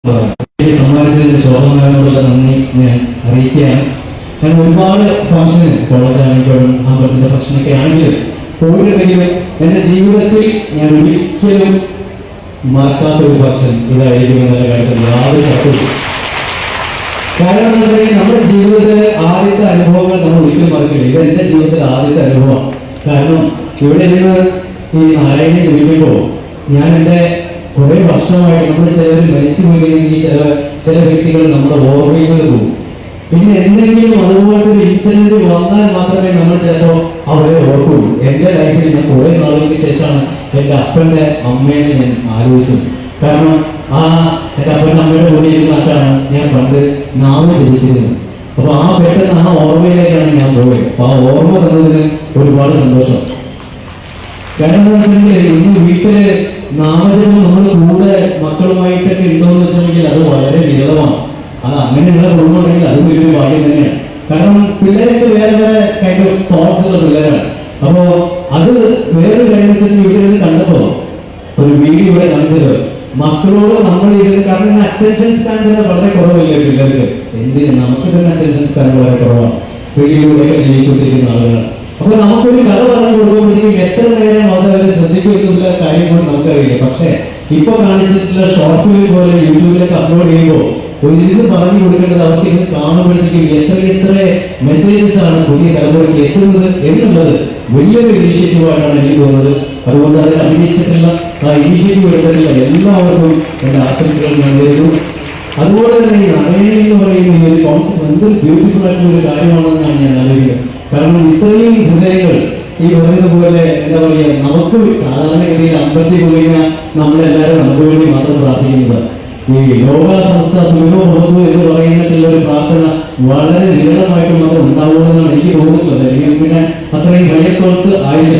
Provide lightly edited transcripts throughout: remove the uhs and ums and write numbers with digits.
സമ്മാനിച്ചതിന്റെ ശോഭനോടുള്ള നന്ദി ഞാൻ അറിയിക്കുകയാണ്. ഞാൻ ഒരുപാട് ഫംഗ്ഷന് കോളേജാണെങ്കിലും അമ്പലത്തിന്റെ ഫംഗ്ഷനൊക്കെ ആണെങ്കിലും പോയിട്ടുണ്ടെങ്കിലും എന്റെ ജീവിതത്തിൽ ഞാൻ ഒരിക്കലും മറക്കാത്ത ഒരു ഫംഗ്ഷൻ ഇതായിരിക്കും എന്നുള്ള കാര്യത്തിൽ യാതൊരു തർക്കവും. കാരണം നമ്മുടെ ജീവിതത്തിലെ ആദ്യത്തെ അനുഭവങ്ങൾ നമ്മൾ ഒരിക്കലും മറക്കില്ല. ഇത് എന്റെ ജീവിതത്തിലെ ആദ്യത്തെ അനുഭവം. കാരണം ഇവിടെ നിന്ന് ഈ നാരായണനെ ചോദിക്കുമ്പോൾ ഞാൻ എന്റെ കുറെ വർഷമായിട്ട് നമ്മൾ ചിലർ മരിച്ചു പോയി ചില വ്യക്തികൾ നമ്മുടെ ഓർമ്മയിൽ പോകും. പിന്നെ എന്തെങ്കിലും അതുപോലത്തെ ഒരു ഇൻസിഡന്റ് വന്നാൽ മാത്രമേ നമ്മൾ ചിലപ്പോൾ അവരെ ഓർക്കുള്ളൂ. എന്റെ ലൈഫിൽ ഞാൻ കുറെ നാളുകൾക്ക് ശേഷമാണ് എന്റെ അപ്പന്റെ അമ്മേനെ ഞാൻ ആലോചിച്ചത്. കാരണം എന്റെ അപ്പന്റെ അമ്മയുടെ കൂടെ ഇരുന്നാട്ടാണ് ഞാൻ പണ്ട് നാമം ജപിച്ചിരുന്നത്. അപ്പൊ പെട്ടെന്ന് ഓർമ്മയിലേക്കാണ് ഞാൻ പോയത്. അപ്പൊ ഓർമ്മ തന്നതിന് ഒരുപാട് സന്തോഷം. കാരണം എന്താ വെച്ചിട്ടുണ്ടെങ്കിൽ ഇന്ന് വീട്ടില് നാമജപം നമ്മൾ കൂടെ മക്കളുമായിട്ടൊക്കെ ഉണ്ടോന്ന് വെച്ചിട്ടുണ്ടെങ്കിൽ അത് വളരെ വിരളമാണ്. അത് അങ്ങനെയുള്ള കുടുംബമുണ്ടെങ്കിൽ അത് വലിയൊരു ഭാഗ്യം തന്നെയാണ്. കാരണം പിള്ളേരൊക്കെ വേറെ വേറെ കൈൻഡ് ഓഫ് തോട്ട്സ് ഉള്ള പിള്ളേരാണ്. അപ്പോ അത് വേറൊരു കാര്യം വെച്ചാൽ ഇവിടെ നിന്ന് കണ്ടപ്പോ ഒരു വീഡിയോ ഇവിടെ കാണിച്ചത് മക്കളോട് നമ്മൾ ഇരുന്ന്, കാരണം അറ്റൻഷൻ സ്പാൻ തന്നെ വളരെ കുറവില്ല പിള്ളേർക്ക്. എന്തിന് നമുക്ക് തന്നെ അറ്റൻഷൻ സ്പാൻ വളരെ കുറവാണ്. വീഡിയോയിലൂടെയൊക്കെ ജീവിച്ചുകൊണ്ടിരിക്കുന്ന ആളുകളാണ്. അപ്പൊ നമുക്കൊരു കഥ പറഞ്ഞു കൊടുക്കുമ്പോഴത്തേക്കും എത്ര നേരം അവരെ ശ്രദ്ധിക്കുന്നുള്ള കാര്യം കൊണ്ട് നമുക്കറിയില്ല. പക്ഷെ ഇപ്പൊ കാണിച്ചിട്ടുള്ള ഷോർട്ട് ഫിലിം പോലെ യൂട്യൂബിലേക്ക് അപ്ലോഡ് ചെയ്യുമ്പോൾ ഒരു ഇത് പറഞ്ഞു കൊടുക്കേണ്ടത് അവർക്ക് ഇത് കാണുമ്പോഴത്തേക്കും എത്ര മെസ്സേജസ് ആണ് പുതിയ തലമുറയ്ക്ക് എത്തുന്നത് എന്നുള്ളത് വലിയൊരു ഇനീഷ്യേറ്റീവായിട്ടാണ് എനിക്ക് തോന്നുന്നത്. അതുകൊണ്ട് അതിൽ അഭിനയിച്ചിട്ടുള്ള ആ ഇനീഷ്യേറ്റീവ് എടുത്തിട്ടുള്ള എല്ലാവർക്കും എന്റെ ആശംസകൾ ഞാൻ നേരുന്നു. അതുപോലെ തന്നെ ഈ നാരായണി എന്ന് പറയുന്ന ഈ ഒരു കോൺസെപ്റ്റ് എന്തൊരു ബ്യൂട്ടിഫുൾ ആയിട്ടുള്ള ഒരു കാര്യമാണെന്നാണ് ഞാൻ ആലോചിക്കുന്നത്. കാരണം ഇത്രയും ഹൃദയങ്ങൾ ഈ പറയുന്നത് പോലെ എന്താ പറയുക, നമുക്ക് സാധാരണഗതിയിൽ അമ്പലത്തിൽ പോയി നമ്മളെല്ലാവരും നമുക്ക് വേണ്ടി മാത്രം പ്രാർത്ഥിക്കുന്നത്. ഈ യോഗ സംസ്ഥ സുഖമോ ഭവതു എന്ന് പറയുന്നതിലുള്ള ഒരു പ്രാർത്ഥന വളരെ വിരളമായിട്ട് മാത്രം ഉണ്ടാവുമെന്നാണ് എനിക്ക് തോന്നിയിട്ടുള്ളത്. അല്ലെങ്കിൽ പിന്നെ അത്രയും ഹൈ സോഴ്സ് ആയില്ല.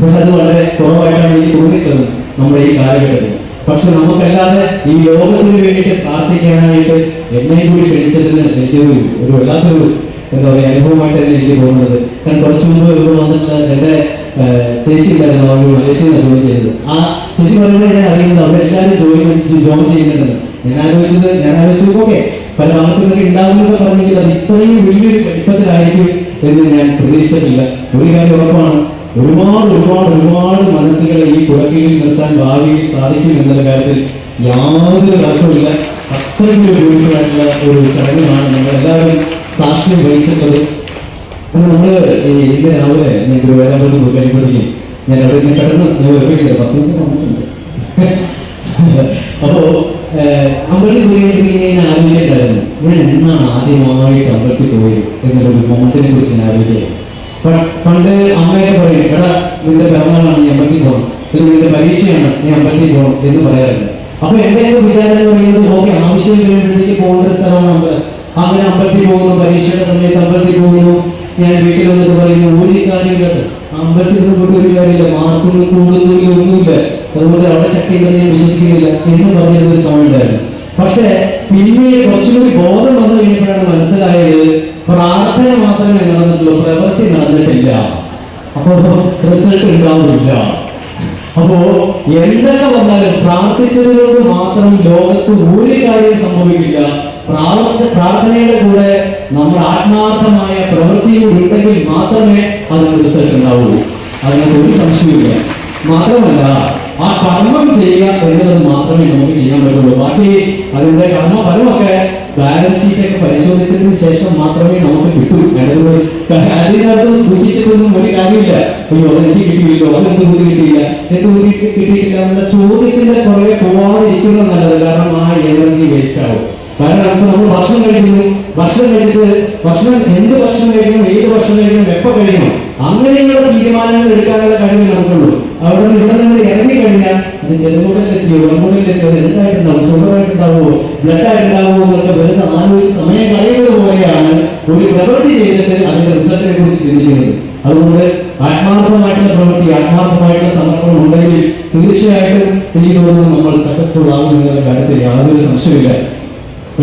പക്ഷെ അത് വളരെ കുറവായിട്ടാണ് എനിക്ക് തോന്നിയിട്ടുള്ളത് നമ്മുടെ ഈ കാലഘട്ടത്തിൽ. പക്ഷെ നമുക്കല്ലാതെ ഈ യോഗത്തിന് വേണ്ടിയിട്ട് പ്രാർത്ഥിക്കാനായിട്ട് എന്നെ കൂടി ക്ഷണിച്ചതിന് എനിക്ക് ഒരു വല്ലാത്തൊരു എന്താ പറയുക അനുഭവമായിട്ട് തന്നെ എനിക്ക് തോന്നുന്നത്. ഞാൻ കുറച്ചു മുമ്പ് ഇവിടെ വന്നിട്ട് എന്റെ ചേച്ചി ഉണ്ടായിരുന്നു, അവർ മലേഷ്യയിലാണ് ജോലി ചെയ്തത്. ആ ചേച്ചി പറയുന്നത് ഞാൻ അറിയുന്നത് അവിടെ എല്ലാവരും ജോലി ചെയ്യുന്നുണ്ടെന്ന്. ഞാൻ ആലോചിച്ചു ഓക്കെ പല ഭാഗത്തുനിന്നൊക്കെ ഉണ്ടാകുന്നതൊക്കെ പറഞ്ഞെങ്കിൽ അത് ഇത്രയും വലിയൊരു വലിപ്പത്തിലായിരിക്കും എന്ന് ഞാൻ പ്രതീക്ഷിച്ചിട്ടില്ല. ഒരു കാര്യം ഉറപ്പാണ്, ഒരുപാട് മനസ്സുകളെ ഈ കുടക്കീഴിൽ നിർത്താൻ ഭാവിയിൽ സാധിക്കും എന്നുള്ള കാര്യത്തിൽ യാതൊരു തർക്കമില്ല. അത്രയും ഒരു ബ്യൂട്ടിഫുൾ ആയിട്ടുള്ള ഒരു ചടങ്ങാണ് നമ്മൾ എല്ലാവരും സാക്ഷ്യം വഹിച്ചിട്ടുള്ളത്. നമ്മള് ഇന്ന് രാവിലെ ഞാൻ ഗുരുവായൂരമ്പലത്തിൽ പോയി കഴിയുമ്പോഴത്തേക്കും ഞാൻ അവിടെ നിന്ന് കടന്ന് ഞാൻ 10 മിനിറ്റ് വന്നിട്ടുണ്ട്. അപ്പോ അമ്പലത്തിൽ പോയി ഞാൻ ആലോചിച്ചിട്ടായിരുന്നു ഞാൻ എന്നാണ് ആദ്യമായിട്ട് അമ്പലത്തിൽ പോയത് എന്നുള്ളൊരു മൊമെന്റിനെ കുറിച്ച് ഞാൻ ആലോചിച്ചത്. പണ്ട് അമ്മയൊക്കെ പറയും, എടാ നിന്റെ പിറന്നാളാണ് നീ അമ്പലത്തിൽ പോകണം, അല്ലെങ്കിൽ നിന്റെ പരീക്ഷയാണ് നീ അമ്പലത്തിൽ പോകണം എന്ന് പറയാറുണ്ട്. അപ്പൊ എന്റെ വിചാരം എന്ന് പറയുന്നത് ഓക്കെ ആവശ്യമില്ലെങ്കിൽ പോകുന്ന സ്ഥലമാണ് അമ്പലം. അങ്ങനെ അമ്പലത്തിൽ പോകുന്നു, പരീക്ഷയുടെ സമയത്ത് അമ്പലത്തിൽ പോകുന്നു. ഞാൻ വീട്ടിൽ വന്നിട്ട് പറയുന്നു ഒരു കാര്യമില്ല, അമ്പലത്തിൽ നിന്ന് പോയിട്ട് ഒരു കാര്യമില്ല, മാർക്കൊന്നും കൂടുന്നില്ല, ഒന്നുമില്ല, അതുകൊണ്ട് അവിടെ ശക്തി ഉണ്ടെന്ന് ഞാൻ വിശ്വസിക്കുന്നില്ല എന്ന് പറഞ്ഞൊരു സമയം ഉണ്ടായിരുന്നു. പക്ഷെ പിന്നീട് കുറച്ചുകൂടി ബോധം വന്നു കഴിഞ്ഞപ്പോഴാണ് മനസ്സിലായത് പ്രാർത്ഥന മാത്രമേ നടന്നിട്ടുള്ളൂ, പ്രവൃത്തി നടന്നിട്ടില്ല. അപ്പോ റിസൾട്ട് ഉണ്ടാവുന്നില്ല. അപ്പോ എന്തൊക്കെ വന്നാലും പ്രാർത്ഥിച്ചതുകൊണ്ട് മാത്രം ലോകത്ത് ഒരു കാര്യം സംഭവിക്കില്ല. പ്രാർത്ഥനയുടെ കൂടെ നമ്മൾ ആത്മാർത്ഥമായ പ്രവൃത്തിയും ഉണ്ടെങ്കിൽ മാത്രമേ അതിന് റിസൾട്ട് ഉണ്ടാവുള്ളൂ. അതിനകത്ത് ഒരു സംശയമില്ല. മാത്രമല്ല ആ കർമ്മം ചെയ്യുക എന്നത് മാത്രമേ നമുക്ക് ചെയ്യാൻ പറ്റുള്ളൂ. ബാക്കി അതിന്റെ കർമ്മഫലമൊക്കെ ബാലൻസ് ഷീറ്റൊക്കെ പരിശോധിച്ചതിന് ശേഷം മാത്രമേ നമുക്ക് കിട്ടൂ. അതിനകത്ത് ബുദ്ധിച്ചിട്ടൊന്നും ഒരു കാര്യമില്ല. അയ്യോ അതെനിക്ക് കിട്ടിയില്ലോ, അതെന്ത് ബുദ്ധി കിട്ടിയില്ല, എന്ത് ബുദ്ധി കിട്ടിയിട്ടില്ല എന്നുള്ള ചോദ്യത്തിന്റെ പുറകെ പോവാതിരിക്കുന്നത് നല്ലത്. കാരണം ആ എനർജി വേസ്റ്റ് ആവും. കാരണം ഇപ്പൊ നമ്മൾ ഭക്ഷണം കഴിക്കുന്നു, ഭക്ഷണം കഴിച്ചിട്ട് എന്ത് ഭക്ഷണം കഴിക്കണം, ഏത് ഭക്ഷണം കഴിക്കണം, എപ്പോ കഴിക്കണം, അങ്ങനെയുള്ള തീരുമാനങ്ങൾ എടുക്കാനുള്ള കഴിവ് നമുക്കുള്ളൂ. അവിടെ നിന്ന് ഇവിടെ നിന്ന് ഇറങ്ങിക്കഴിഞ്ഞാൽ അത് ചെറുമുടലെത്തിയോ ഉടമ്പുടലെത്തിയോ എന്തായിട്ടുണ്ടാവും, ഷുഗറായിട്ടുണ്ടാവുമോ, ബ്ലഡ് ആയിട്ടുണ്ടാവുമോ എന്നൊക്കെ വെറുതെ ആലോചിച്ച് സമയം കളയുന്നത് പോലെയാണ് ഒരു പ്രവൃത്തി ചെയ്തിട്ട് അതിന്റെ റിസൾട്ടിനെ കുറിച്ച് ചിന്തിക്കുന്നത്. അതുകൊണ്ട് ആത്മാർത്ഥമായിട്ടുള്ള പ്രവൃത്തി, ആത്മാർത്ഥമായിട്ടുള്ള സമർപ്പണം ഉണ്ടെങ്കിൽ തീർച്ചയായിട്ടും എനിക്ക് തോന്നുന്നു നമ്മൾ സക്സസ്ഫുൾ ആകും എന്നുള്ള കാര്യത്തിൽ യാതൊരു സംശയമില്ല.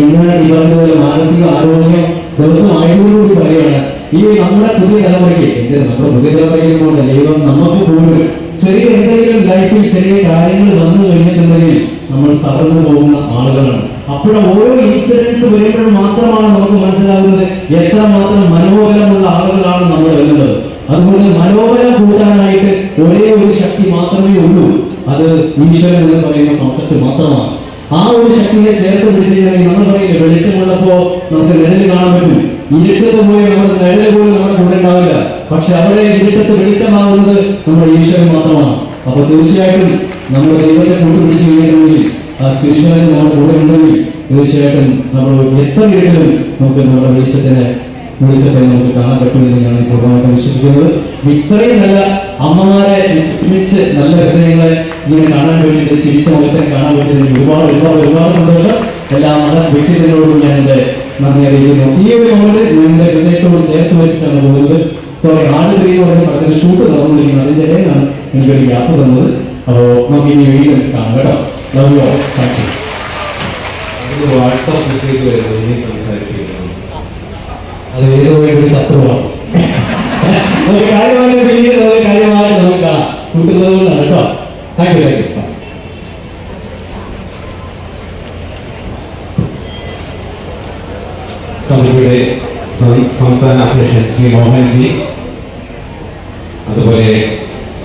ഇന്ന് ഈ പറഞ്ഞതുപോലെ മാനസിക ആരോഗ്യം ദിവസം ആയതോടുകൂടി പറയുകയാണ് ഈ നമ്മുടെ പുതിയ തലമുറയ്ക്ക് നമ്മുടെ പുതിയ തലമുറയ്ക്ക് കൊണ്ട് ദൈവം നമുക്ക് പോലും ചെറിയ എന്തെങ്കിലും ലൈഫിൽ ചെറിയ കാര്യങ്ങൾ വന്നു കഴിഞ്ഞിട്ടുണ്ടെങ്കിൽ നമ്മൾ തകർന്നു പോകുന്ന ആളുകളാണ്. അപ്പോഴും ഓരോ ഇൻസിഡൻസ് വരുമ്പോഴും മാത്രമാണ് നമുക്ക് മനസ്സിലാകുന്നത് എത്രമാത്രം മനോബലമുള്ള ആളുകളാണ് നമ്മൾ വരുന്നത്. അതുകൊണ്ട് മനോബലം കൂട്ടാനായിട്ട് ഒരേ ഒരു ശക്തി മാത്രമേ ഉള്ളൂ, അത് ഈശ്വരൻ എന്ന് പറയുന്ന കോൺസെപ്റ്റ് മാത്രമാണ്. ആ ഒരു ശക്തിയെ ചേർത്ത് പിടിച്ചിട്ടുണ്ടെങ്കിൽ നമ്മൾ പറയില്ല, വെളിച്ചമുള്ളപ്പോ നമുക്ക് നിഴല് കാണാൻ പറ്റും, ഇരുട്ടത്ത് പോയി നമ്മുടെ നിഴല് പോലും നമ്മുടെ കൂടെ ഉണ്ടാവില്ല. പക്ഷെ അവിടെ ഇരുട്ടത്ത് വെളിച്ചമാകുന്നത് നമ്മുടെ ഈശ്വരൻ മാത്രമാണ്. അപ്പൊ തീർച്ചയായിട്ടും നമ്മൾ ദൈവത്തെ കൂട്ടുപിടിച്ച് കഴിഞ്ഞിട്ടുണ്ടെങ്കിൽ, ആ സ്പിരിച്വാലിറ്റി നമ്മുടെ കൂടെ ഉണ്ടെങ്കിൽ തീർച്ചയായിട്ടും നമ്മൾ എത്ര ഇരുട്ടിലും നമുക്ക് നമ്മുടെ വെളിച്ചത്തെ നമുക്ക് കാണാൻ പറ്റുമെന്ന് ഞാൻ പൂർണ്ണമായിട്ടും വിശ്വസിക്കുന്നത്. ഇത്രയും നല്ല അമ്മമാരെ ഒരുമിച്ച് നല്ല ഹൃദയങ്ങളെ ഇങ്ങനെ കാണാൻ വേണ്ടിയിട്ട്, ചിരിച്ച മുഖത്തെ കാണാൻ വേണ്ടിയിട്ട് ഒരുപാട് ഒരുപാട് ഒരുപാട് സന്തോഷം. എല്ലാ മത വ്യക്തികളോടും ഞാൻ എൻ്റെ നന്ദി അറിയിക്കുന്നു. ഈ ഒരു മൊമെന്റ് ഞാൻ എൻ്റെ ഹൃദയത്തോട് ചേർത്ത് വെച്ചിട്ടാണ് പോകുന്നത്. സോറി, ആടുപേരി എന്ന് പറഞ്ഞ പടത്തിന്റെ ഷൂട്ട് നടന്നുകൊണ്ടിരിക്കുന്നത്, അതിൻ്റെ ഇടയിലാണ് എനിക്കൊരു ഗ്യാപ്പ് തന്നത്. അപ്പോൾ നമുക്ക് ഇനി വീണ്ടും കാണാം കേട്ടോ. Love you all. Thank you. WhatsApp message വരുന്നത് ഇനി സംസാരിക്കുന്നത് അത് ഏതോ ഒരു ശത്രുവാണ്. നമുക്ക് കാര്യമായിട്ട് പിന്നീട് കാര്യമായിട്ട് നമുക്ക് കാണാം, കൂട്ടുന്നത് കൊണ്ടാണ് കേട്ടോ. Thank you. Thank you. സമിതിയുടെ സംസ്ഥാന അധ്യക്ഷൻ ശ്രീ മോഹൻജി, അതുപോലെ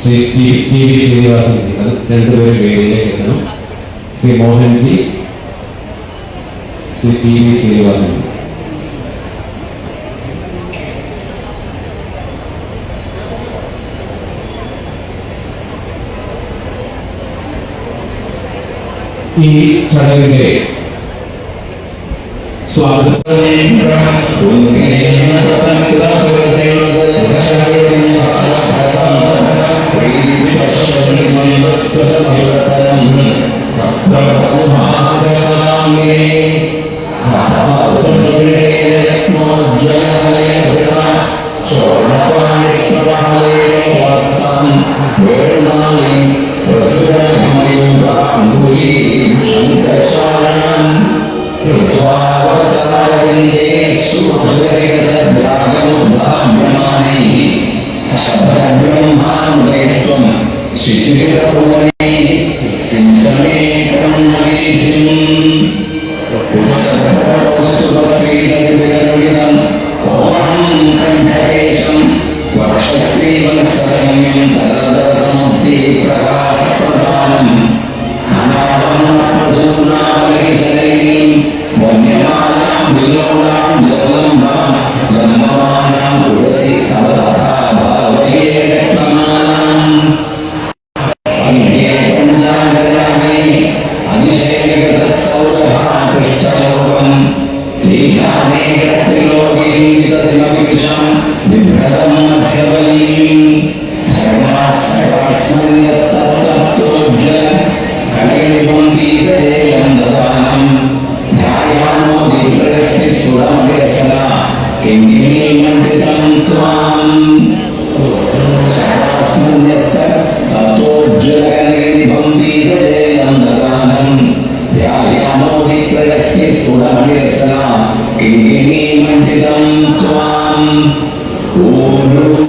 ശ്രീ ടി വി ശ്രീനിവാസൻ ജി, അത് രണ്ടുപേരും വേദിയിലേക്ക് എത്തണം. Shri Mohanji, Shri T V Srinivasan ji. ഈ ചടങ്ങിന്റെ സ്വാഗതം Ini